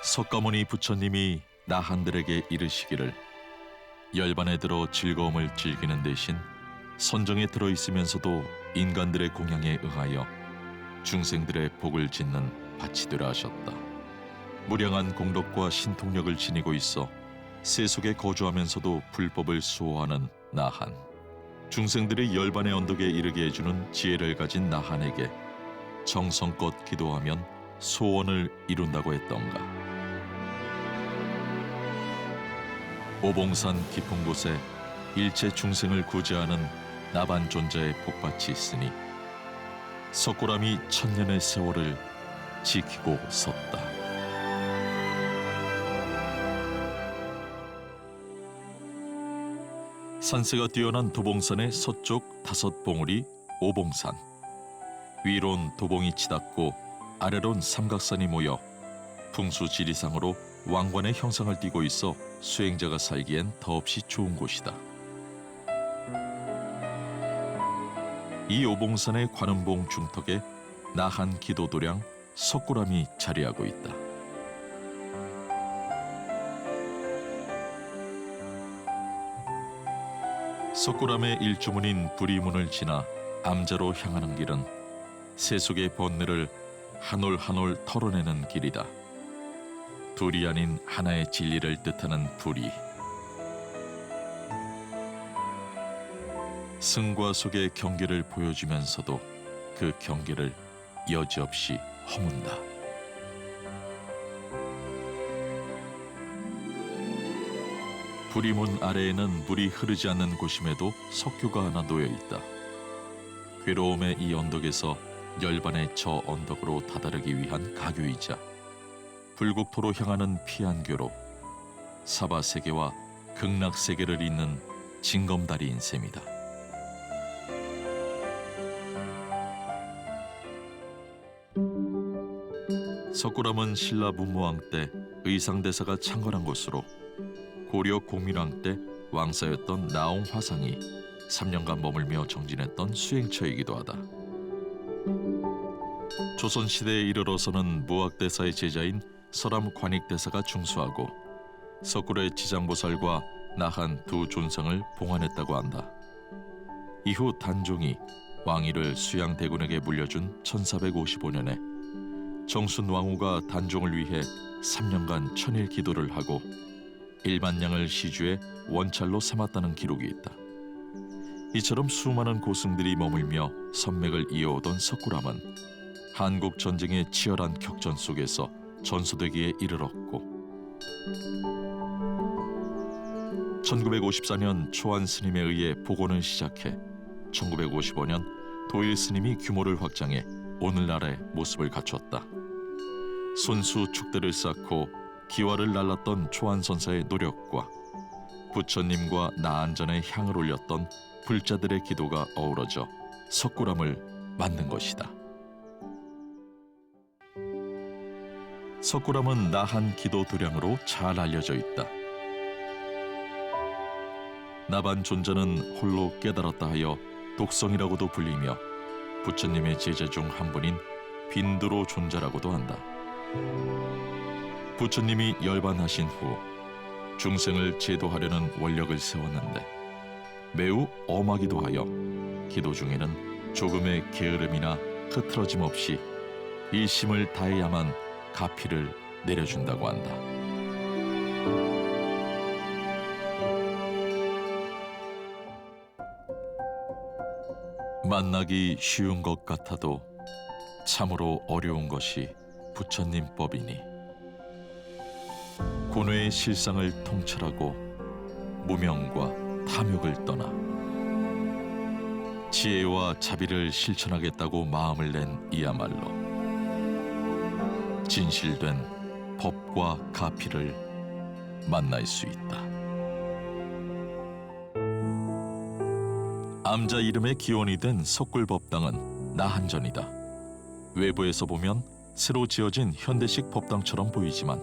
석가모니 부처님이 나한들에게 이르시기를 열반에 들어 즐거움을 즐기는 대신 선정에 들어있으면서도 인간들의 공양에 응하여 중생들의 복을 짓는 밭이 되라 하셨다. 무량한 공덕과 신통력을 지니고 있어 세속에 거주하면서도 불법을 수호하는 나한, 중생들의 열반의 언덕에 이르게 해주는 지혜를 가진 나한에게 정성껏 기도하면 소원을 이룬다고 했던가. 오봉산 깊은 곳에 일체 중생을 구제하는 나반 존자의 복밭이 있으니 석고람이 천년의 세월을 지키고 섰다. 산세가 뛰어난 도봉산의 서쪽 5봉우리 오봉산. 위론 도봉이 치닫고 아래론 삼각산이 모여 풍수지리상으로 왕관의 형상을 띠고 있어 수행자가 살기엔 더없이 좋은 곳이다. 이 오봉산의 관음봉 중턱에 나한 기도도량 석고람이 자리하고 있다. 석고람의 일주문인 부리문을 지나 암자로 향하는 길은 세속의 번뇌를 한 올 한 올 털어내는 길이다. 둘이 아닌 하나의 진리를 뜻하는 불이, 승과 속의 경계를 보여주면서도 그 경계를 여지없이 허문다. 부리문 아래에는 물이 흐르지 않는 곳임에도 석교가 하나 놓여 있다. 괴로움의 이 언덕에서 열반의 저 언덕으로 다다르기 위한 가교이자 불국토로 향하는 피안교로 사바세계와 극락세계를 잇는 징검다리인 셈이다. 석고람은 신라 문무왕 때 의상대사가 창건한 곳으로 고려 공민왕 때 왕사였던 나홍 화상이 3년간 머물며 정진했던 수행처이기도 하다. 조선시대에 이르러서는 무학대사의 제자인 설암 관익대사가 중수하고 석굴의 지장보살과 나한 두 존상을 봉안했다고 한다. 이후 단종이 왕위를 수양대군에게 물려준 1455년에 정순왕후가 단종을 위해 3년간 천일 기도를 하고 1만 냥을 시주에 원찰로 삼았다는 기록이 있다. 이처럼 수많은 고승들이 머물며 선맥을 이어오던 석굴암은 한국 전쟁의 치열한 격전 속에서 전소되기에 이르렀고 1954년 초안 스님에 의해 복원을 시작해 1955년 도일 스님이 규모를 확장해 오늘날의 모습을 갖췄다. 손수 축대를 쌓고 기와를 날랐던 초안선사의 노력과 부처님과 나안전에 향을 올렸던 불자들의 기도가 어우러져 석굴암을 만든 것이다. 석굴암은 나한 기도 도량으로 잘 알려져 있다. 나반 존자는 홀로 깨달았다 하여 독성이라고도 불리며 부처님의 제자 중 한 분인 빈두로 존자라고도 한다. 부처님이 열반하신 후 중생을 제도하려는 원력을 세웠는데 매우 엄하기도 하여 기도 중에는 조금의 게으름이나 흐트러짐 없이 이 심을 다해야만 가피를 내려준다고 한다. 만나기 쉬운 것 같아도 참으로 어려운 것이 부처님 법이니 고뇌의 실상을 통찰하고 무명과 탐욕을 떠나 지혜와 자비를 실천하겠다고 마음을 낸 이야말로 진실된 법과 가피를 만날 수 있다. 암자 이름의 기원이 된 석굴법당은 나한전이다. 외부에서 보면 새로 지어진 현대식 법당처럼 보이지만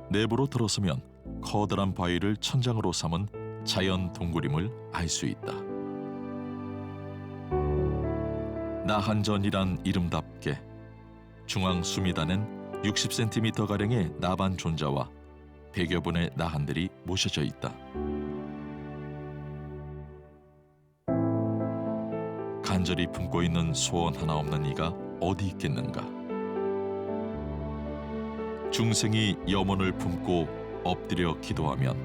내부로 들어서면 커다란 바위를 천장으로 삼은 자연 동굴임을 알 수 있다. 나한전이란 이름답게 중앙 수미단엔 60cm가량의 나반 존자와 100여 분의 나한들이 모셔져 있다. 간절히 품고 있는 소원 하나 없는 이가 어디 있겠는가. 중생이 염원을 품고 엎드려 기도하면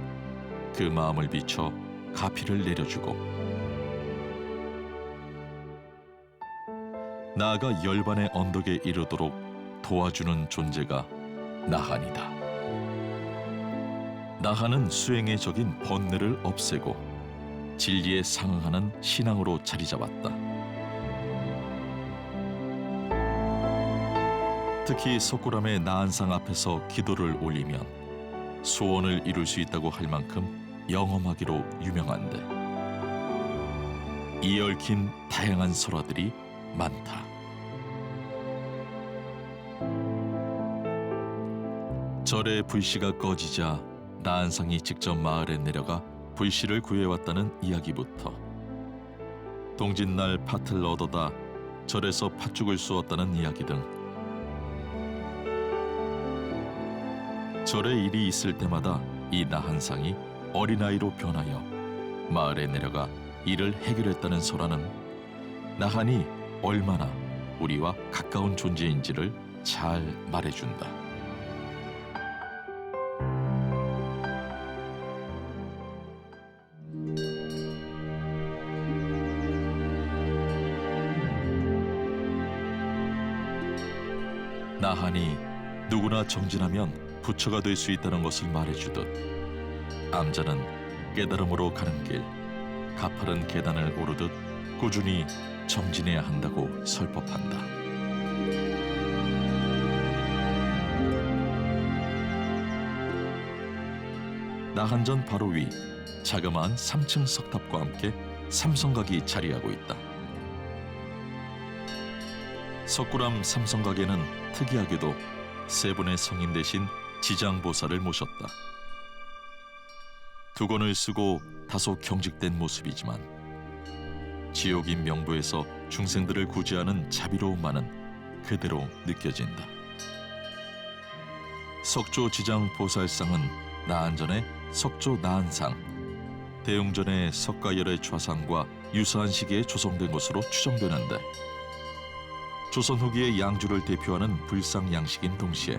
그 마음을 비춰 가피를 내려주고 나아가 열반의 언덕에 이르도록 도와주는 존재가 나한이다. 나한은 수행의 적인 번뇌를 없애고 진리에 상응하는 신앙으로 자리 잡았다. 특히 석굴암의 나한상 앞에서 기도를 올리면 소원을 이룰 수 있다고 할 만큼 영험하기로 유명한데 이 얽힌 다양한 설화들이 많다. 절의 불씨가 꺼지자 나한상이 직접 마을에 내려가 불씨를 구해왔다는 이야기부터 동짓날 팥을 얻어다 절에서 팥죽을 쏘았다는 이야기 등 절에 일이 있을 때마다 이 나한상이 어린아이로 변하여 마을에 내려가 일을 해결했다는 설화는 나한이 얼마나 우리와 가까운 존재인지를 잘 말해준다. 나한이 누구나 정진하면 부처가 될 수 있다는 것을 말해주듯 암자는 깨달음으로 가는 길 가파른 계단을 오르듯 꾸준히 정진해야 한다고 설법한다. 나한전 바로 위 자그마한 3층 석탑과 함께 삼성각이 자리하고 있다. 석굴암 삼성각에는 특이하게도 세 분의 성인 대신 지장보살을 모셨다. 두건을 쓰고 다소 경직된 모습이지만 지옥인 명부에서 중생들을 구제하는 자비로움만은 그대로 느껴진다. 석조 지장보살상은 나한전의 석조 나한상, 대웅전의 석가열의 좌상과 유사한 시기에 조성된 것으로 추정되는데 조선 후기의 양주를 대표하는 불상 양식인 동시에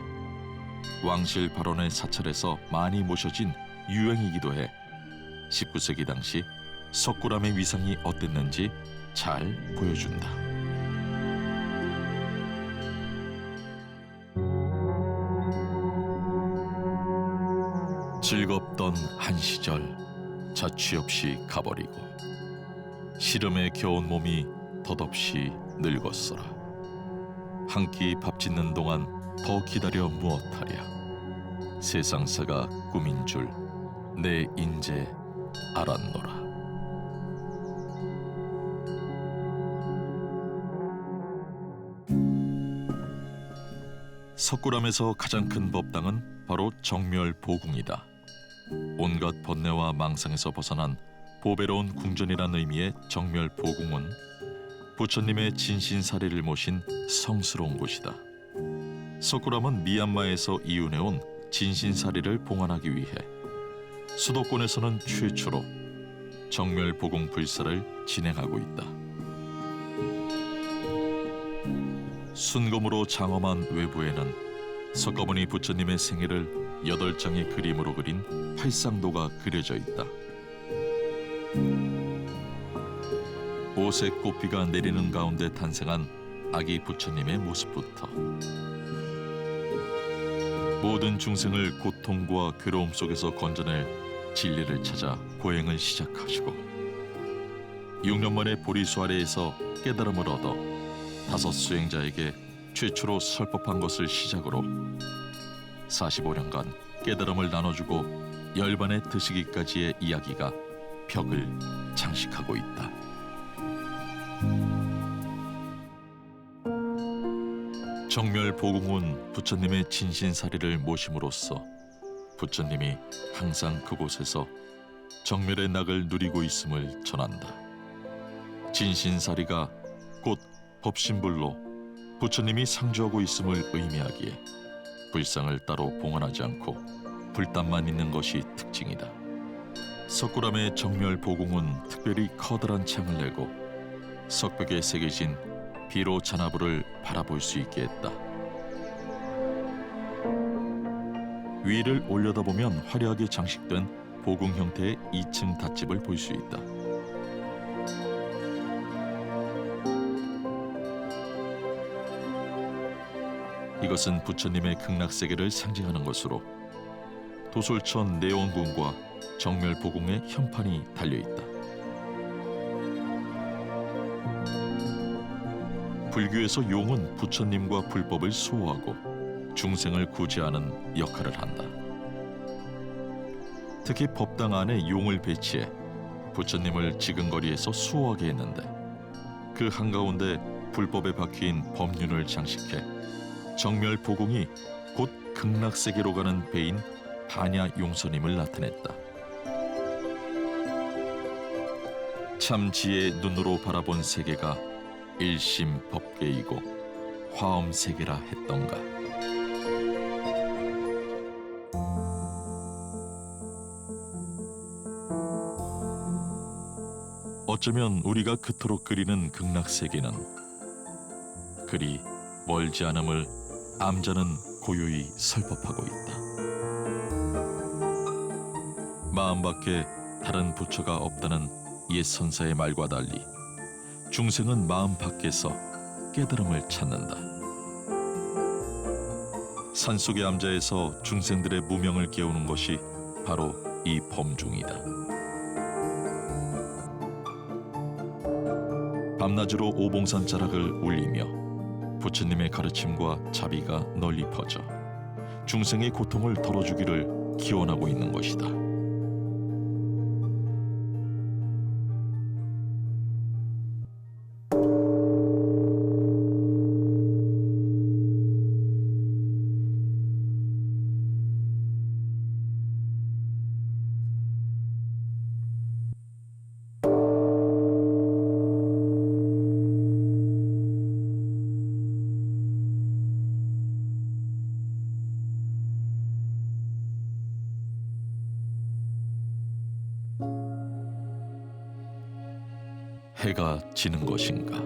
왕실 발원의 사찰에서 많이 모셔진 유행이기도 해 19세기 당시 석굴암의 위상이 어땠는지 잘 보여준다. 즐겁던 한 시절 자취 없이 가버리고 시름에 겨운 몸이 덧없이 늙었어라. 한 끼 밥 짓는 동안 더 기다려 무엇하랴. 세상사가 꿈인 줄 내 인제 알았노라. 석굴암에서 가장 큰 법당은 바로 정멸보궁이다. 온갖 번뇌와 망상에서 벗어난 보배로운 궁전이란 의미의 정멸보궁은 부처님의 진신사리를 모신 성스러운 곳이다. 석굴암은 미얀마에서 이윤해온 진신사리를 봉안하기 위해 수도권에서는 최초로 정멸보궁 불사를 진행하고 있다. 순금으로 장엄한 외부에는 석가모니 부처님의 생애를 8장의 그림으로 그린 팔상도가 그려져 있다. 오색 꽃비가 내리는 가운데 탄생한 아기 부처님의 모습부터 모든 중생을 고통과 괴로움 속에서 건져낼 진리를 찾아 고행을 시작하시고 6년 만에 보리수 아래에서 깨달음을 얻어 5 수행자에게 최초로 설법한 것을 시작으로 45년간 깨달음을 나눠주고 열반에 드시기까지의 이야기가 벽을 장식하고 있다. 정멸보궁은 부처님의 진신사리를 모심으로써 부처님이 항상 그곳에서 정멸의 낙을 누리고 있음을 전한다. 진신사리가 곧 법신불로 부처님이 상주하고 있음을 의미하기에 불상을 따로 봉헌하지 않고 불단만 있는 것이 특징이다. 석굴암의 정멸보궁은 특별히 커다란 창을 내고 석벽에 새겨진 비로 잔화불을 바라볼 수 있게 했다. 위를 올려다보면 화려하게 장식된 보궁 형태의 2층 닷집을 볼 수 있다. 이것은 부처님의 극락세계를 상징하는 것으로 도솔천 내원궁과 정멸보궁의 현판이 달려있다. 불교에서 용은 부처님과 불법을 수호하고 중생을 구제하는 역할을 한다. 특히 법당 안에 용을 배치해 부처님을 지근거리에서 수호하게 했는데 그 한가운데 불법에 박힌 법륜을 장식해 정멸보궁이 곧 극락세계로 가는 배인 반야용선임을 나타냈다. 참지의 눈으로 바라본 세계가 일심법계이고 화엄세계라 했던가. 어쩌면 우리가 그토록 그리는 극락세계는 그리 멀지 않음을 암자는 고요히 설법하고 있다. 마음밖에 다른 부처가 없다는 옛 선사의 말과 달리 중생은 마음 밖에서 깨달음을 찾는다. 산속의 암자에서 중생들의 무명을 깨우는 것이 바로 이 범중이다. 밤낮으로 오봉산 자락을 울리며 부처님의 가르침과 자비가 널리 퍼져 중생의 고통을 덜어주기를 기원하고 있는 것이다. 해가 지는 것인가?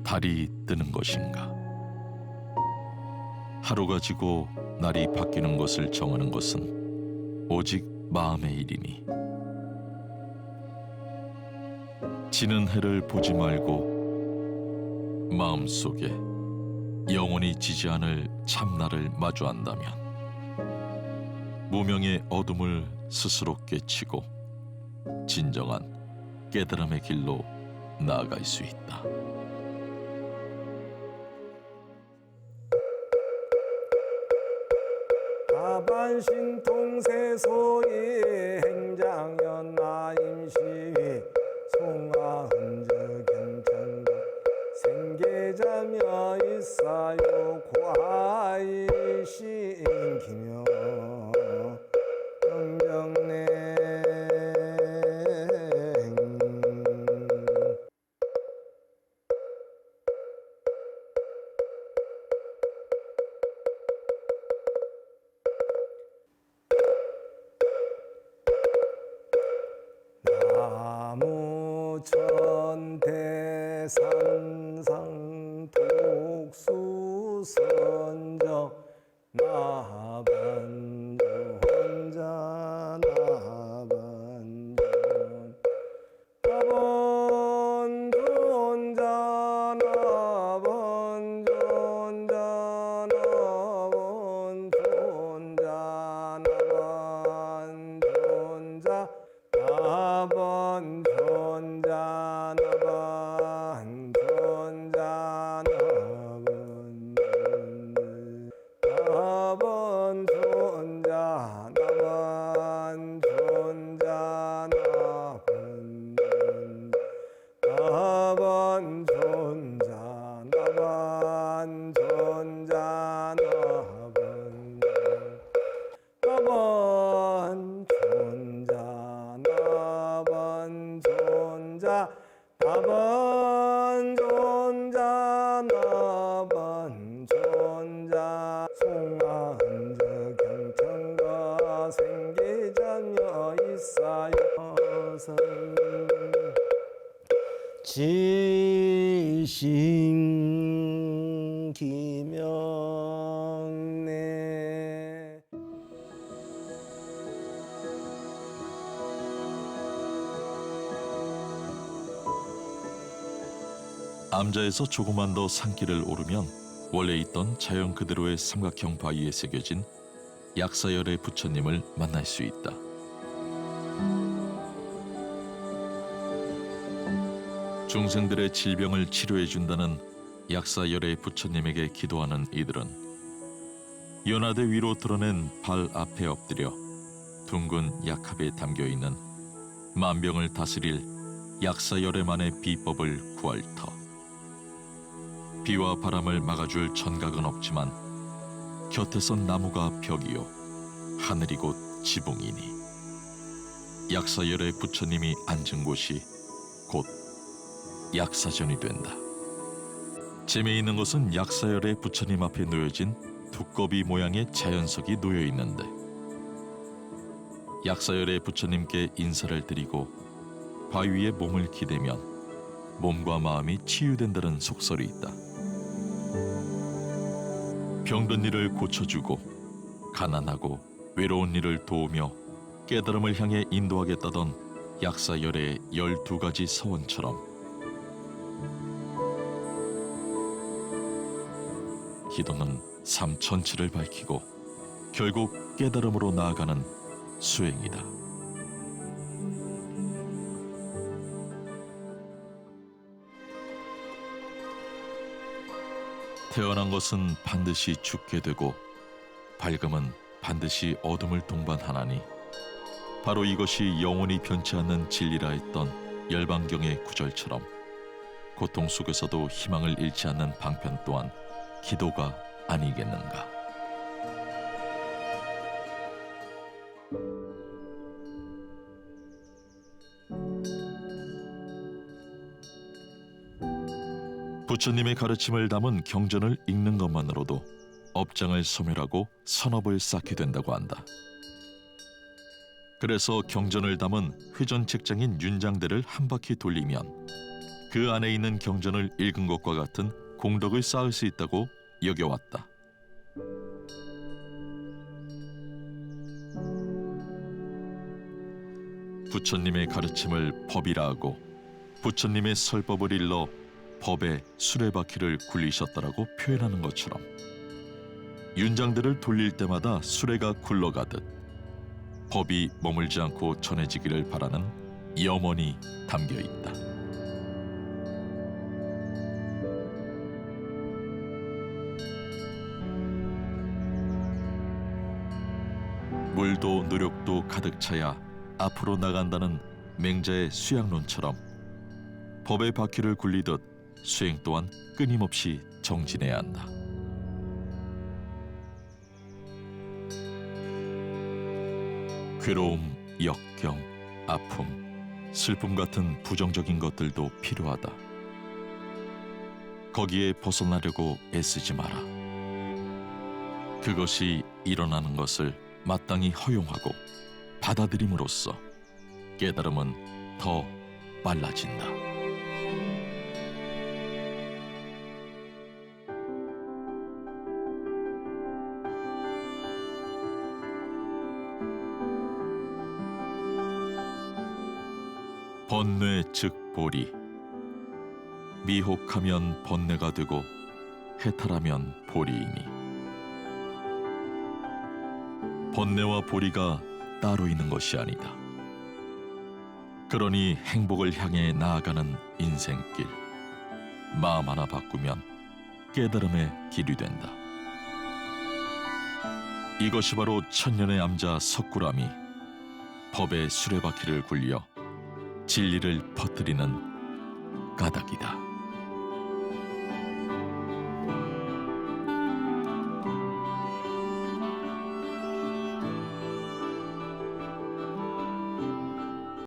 달이 뜨는 것인가? 하루가 지고 날이 바뀌는 것을 정하는 것은 오직 마음의 일이니 지는 해를 보지 말고 마음속에 영원히 지지 않을 참나를 마주한다면 무명의 어둠을 스스로 깨치고 진정한 깨달음의 길로 나아갈 수 있다. 다반신통세소이 행장연 나임시위 송하흔적 경천도 생계자며 있사요 고하이신기며 정정내 나무천대산상 독수선정 나반존자 나반존 나반존자 나반존자 나반존자 나반존자 나반존자 지신 기명내 암자에서 조금만 더 산길을 오르면 원래 있던 자연 그대로의 삼각형 바위에 새겨진 약사열의 부처님을 만날 수 있다. 중생들의 질병을 치료해준다는 약사열의 부처님에게 기도하는 이들은 연화대 위로 드러낸 발 앞에 엎드려 둥근 약합에 담겨있는 만병을 다스릴 약사열애만의 비법을 구할 터. 비와 바람을 막아줄 전각은 없지만 곁에선 나무가 벽이요 하늘이 곧 지붕이니 약사열의 부처님이 앉은 곳이 곧 약사전이 된다. 재미있는 것은 약사열의 부처님 앞에 놓여진 두꺼비 모양의 자연석이 놓여 있는데 약사열의 부처님께 인사를 드리고 바위에 몸을 기대면 몸과 마음이 치유된다는 속설이 있다. 병든 이를 고쳐주고 가난하고 외로운 이를 도우며 깨달음을 향해 인도하겠다던 약사열의 12가지 서원처럼 기도는 삶 전체를 밝히고 결국 깨달음으로 나아가는 수행이다. 태어난 것은 반드시 죽게 되고 밝음은 반드시 어둠을 동반하나니 바로 이것이 영원히 변치 않는 진리라 했던 열반경의 구절처럼 고통 속에서도 희망을 잃지 않는 방편 또한 기도가 아니겠는가. 부처님의 가르침을 담은 경전을 읽는 것만으로도 업장을 소멸하고 선업을 쌓게 된다고 한다. 그래서 경전을 담은 회전 책장인 윤장대를 한 바퀴 돌리면 그 안에 있는 경전을 읽은 것과 같은 공덕을 쌓을 수 있다고 여겨왔다. 부처님의 가르침을 법이라 하고 부처님의 설법을 일러 법의 수레바퀴를 굴리셨다라고 표현하는 것처럼 윤장대를 돌릴 때마다 수레가 굴러가듯 법이 머물지 않고 전해지기를 바라는 염원이 담겨 있다. 물도 노력도 가득 차야 앞으로 나간다는 맹자의 수양론처럼 법의 바퀴를 굴리듯 수행 또한 끊임없이 정진해야 한다. 괴로움, 역경, 아픔, 슬픔 같은 부정적인 것들도 필요하다. 거기에 벗어나려고 애쓰지 마라. 그것이 일어나는 것을 마땅히 허용하고 받아들임으로써 깨달음은 더 빨라진다. 번뇌 즉 보리. 미혹하면 번뇌가 되고 해탈하면 보리이니. 번뇌와 보리가 따로 있는 것이 아니다. 그러니 행복을 향해 나아가는 인생길, 마음 하나 바꾸면 깨달음의 길이 된다. 이것이 바로 천년의 암자 석굴암이 법의 수레바퀴를 굴려 진리를 퍼뜨리는 까닭이다.